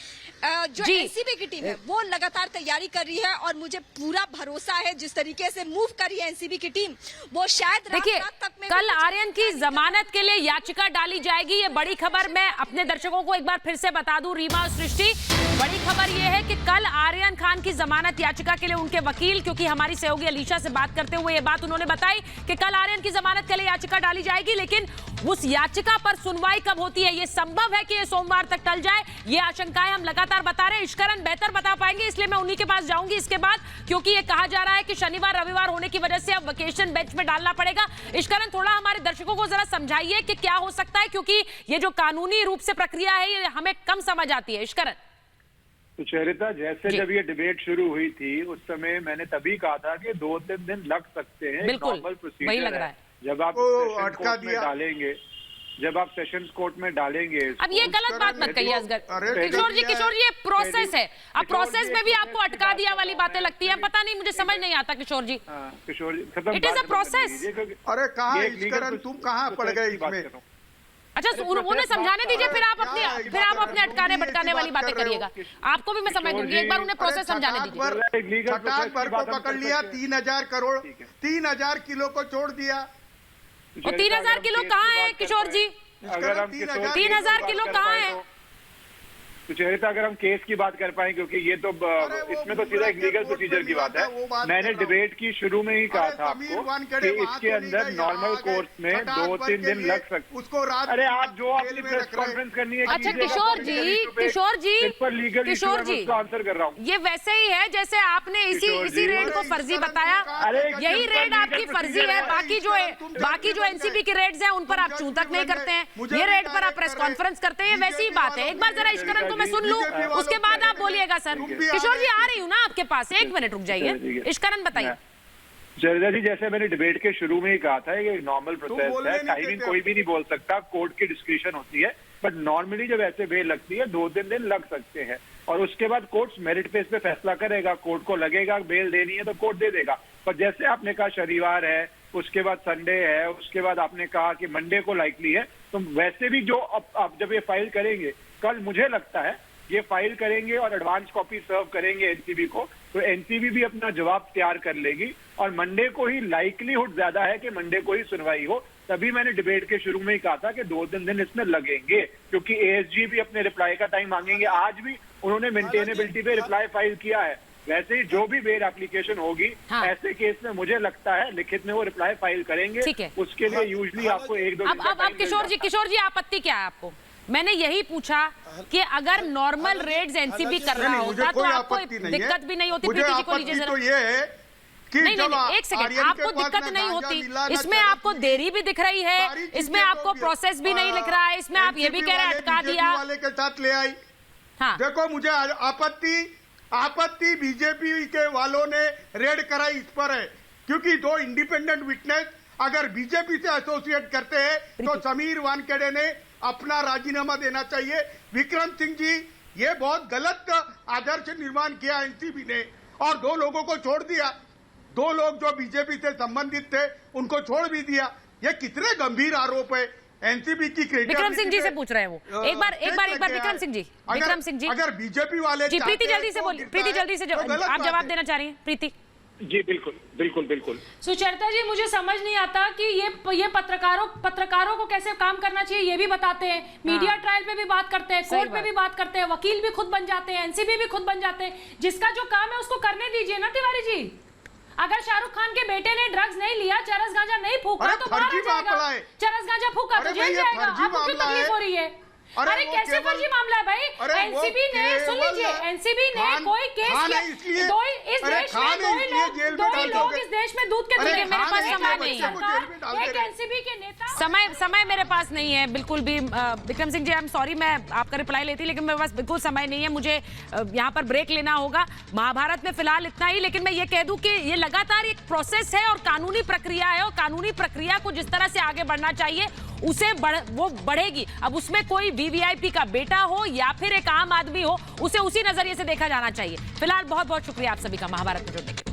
जो एनसीबी की टीम है वो लगातार तैयारी कर रही है और मुझे पूरा भरोसा है जिस तरीके से मूव कर रही है एनसीबी की टीम, वो शायद देखिए रात तक में कल आर्यन की जमानत के लिए याचिका डाली जाएगी। ये बड़ी खबर मैं अपने दर्शकों को एक बार फिर से बता दूं, रीमा और सृष्टि, बड़ी खबर ये है कि कल आर्यन खान की जमानत याचिका के लिए उनके वकील, क्योंकि हमारी सहयोगी अलीशा से बात करते हुए ये बात उन्होंने बताई कि कल आर्यन की जमानत के लिए याचिका डाली जाएगी, लेकिन उस याचिका पर सुनवाई कब होती है, ये संभव है कि ये सोमवार तक टल जाए। ये आशंकाएं हम लगातार बता रहे हैं। इश्करन बेहतर बता पाएंगे, इसलिए मैं उन्हीं के पास जाऊंगी इसके बाद, क्योंकि ये कहा जा रहा है कि शनिवार रविवार होने की वजह से अब वेकेशन बेंच में डालना पड़ेगा। इश्करन, थोड़ा हमारे दर्शकों को जरा समझाइए कि क्या हो सकता है, क्योंकि ये जो कानूनी रूप से प्रक्रिया है ये हमें कम समझ आती है। इश्करन। सुचरिता, जैसे जब ये डिबेट शुरू हुई थी उस समय मैंने तभी कहा था कि 2-3 दिन लग सकते हैं। बिल्कुल, नॉर्मल वही प्रोसीजर लग रहा है। जब आप सेशन कोर्ट में डालेंगे, जब आप सेशंस कोर्ट में डालेंगे। अब ये गलत बात मत कहिए असगर। किशोर जी, ये प्रोसेस है। अब प्रोसेस में भी आपको अटका दिया वाली बातें लगती हैं, पता नहीं, मुझे समझ नहीं आता किशोर जी। किशोर जी, इट इज अ प्रोसेस। अरे कहाँ तुम कहाँ पड़ गए इसमें? अच्छा, उन्हें समझाने दीजिए, फिर आप अपने अटकाने भटकाने वाली बातें करिएगा। आपको भी मैं समझ दूंगी, एक बार उन्हें प्रोसेस समझाने दीजिए। को पकड़ लिया, 3000 करोड़ 3000 किलो को छोड़ दिया। और 3000 किलो कहाँ है किशोर जी? अगर हम 3000 किलो कहाँ है? सुचरिता, अगर हम केस की बात कर पाए, क्योंकि ये तो इसमें तो सीधा एक लीगल प्रोसीजर की बात है। मैंने डिबेट की शुरू में ही कहा था आपको कि इसके अंदर नॉर्मल कोर्स में 2-3 दिन लग सकते। अरे आप जो अपनी प्रेस कॉन्फ्रेंस करनी है। अच्छा किशोर जी, आंसर कर रहा हूँ। ये वैसे ही है जैसे आपने इसी रेड को फर्जी बताया। यही रेड आपकी फर्जी है। बाकी जो एनसीबी की रेड्स हैं उन पर आप चूं तक नहीं करते हैं। ये रेड पर आप प्रेस कॉन्फ्रेंस करते हैं, वैसी ही बात है। एक बार जरा इश्करन को मैं सुन लूं, उसके बाद आप बोलिएगा। सर किशोर जी, आ रही हूँ ना आपके पास, 1 मिनट रुक जाइए। इश्करन बताइए। जरदा जी, जैसे मैंने डिबेट के शुरू में ही कहा था, ये नॉर्मल प्रोसेस है, टाइमिंग कोई भी नहीं बोल सकता, कोर्ट की डिस्क्रिप्शन होती है। बट नॉर्मली जब ऐसे बेल लगती है 2-3 दिन लग सकते हैं, और उसके बाद कोर्ट मेरिट बेस पे फैसला करेगा। कोर्ट को लगेगा बेल देनी है तो कोर्ट दे देगा। पर जैसे आपने कहा शनिवार है, उसके बाद संडे है, उसके बाद आपने कहा कि मंडे को लाइकली है, तो वैसे भी जो अब जब ये फाइल करेंगे कल, मुझे लगता है ये फाइल करेंगे और एडवांस कॉपी सर्व करेंगे एनसीबी को, तो एनसीबी भी अपना जवाब तैयार कर लेगी और मंडे को ही लाइकलीहुड ज्यादा है कि मंडे को ही सुनवाई हो। तभी मैंने डिबेट के शुरू में ही कहा था कि 2-3 दिन इसमें लगेंगे, क्योंकि एएसजी भी अपने रिप्लाई का टाइम मांगेंगे। आज भी उन्होंने मेंटेनेबिलिटी पे रिप्लाई फाइल किया है। वैसे ही जो भी बेल एप्लीकेशन होगी, ऐसे केस में मुझे लगता है लिखित में वो रिप्लाई फाइल करेंगे। उसके लिए यूजली आपको 1-2 दिन का अब किशोर जी आपत्ति क्या है आपको? मैंने यही पूछा कि अगर नॉर्मल रेड्स एनसीबी कर रहा होता तो आपको दिक्कत भी नहीं होती। प्रीति जी को लीजिए जरा। नहीं, एक सेकंड, आपको दिक्कत नहीं होती। इसमें आपको देरी भी दिख रही है, इसमें आपको प्रोसेस भी नहीं लिख रहा है, इसमें आप ये भी कह रहे हैं अटका दिया वाले के साथ ले आई। हाँ, देखो, मुझे आपत्ति बीजेपी के वालों ने रेड कराई इस पर है, क्योंकि 2 इंडिपेंडेंट विटनेस अगर बीजेपी से एसोसिएट करते हैं तो समीर वानखेड़े ने अपना राजीनामा देना चाहिए। विक्रम सिंह जी, ये बहुत गलत आदर्श निर्माण किया एनसीबी ने, और 2 लोगों को छोड़ दिया। 2 लोग जो बीजेपी से संबंधित थे उनको छोड़ भी दिया। ये कितने गंभीर आरोप है एनसीबी की क्रेडिबिलिटी। विक्रम सिंह जी से पूछ रहे हैं वो। एक बार विक्रम सिंह जी अगर बीजेपी वाले जी, प्रीति जल्दी से बोलिए। प्रीति जल्दी से आप जवाब देना चाह रही हैं प्रीति जी? बिल्कुल। सुचरिता जी, मुझे समझ नहीं आता कि ये पत्रकारों को कैसे काम करना चाहिए, ये भी बताते हैं। मीडिया ट्रायल पे भी बात करते हैं, कोर्ट पे भी बात करते हैं, वकील भी खुद बन जाते हैं, एनसीबी भी खुद बन जाते हैं। जिसका जो काम है उसको करने दीजिए ना तिवारी जी। अगर शाहरुख खान के बेटे ने ड्रग्स नहीं लिया, चरस गांजा नहीं फूका तो बाहर आ जाएगा। चरस गांजा फूका तो जेल जाएगा। आपको क्यों तकलीफ हो रही है? अरे कैसे फर्जी मामला है भाई? एनसीबी ने, सुन लीजिए, एनसीबी ने कोई केस किया, दो लोग इस देश में दूध के पीते। मेरे पास समय नहीं है। एक एनसीबी के नेता, समय मेरे पास नहीं है बिल्कुल भी। Vikram Singh ji, I am sorry, मैं आपका रिप्लाई लेती, लेकिन मेरे पास बिल्कुल समय नहीं है। मुझे यहाँ पर ब्रेक लेना होगा। महाभारत में फिलहाल इतना ही, लेकिन मैं ये कह दूं कि ये लगातार एक प्रोसेस है और कानूनी प्रक्रिया है, और कानूनी प्रक्रिया को जिस तरह से आगे बढ़ना चाहिए उसे वो बढ़ेगी। अब उसमें कोई वीवीआईपी का बेटा हो या फिर एक आम आदमी हो, उसे उसी नजरिए से देखा जाना चाहिए। फिलहाल बहुत बहुत शुक्रिया आप सभी का महाभारत में जुड़ने के लिए।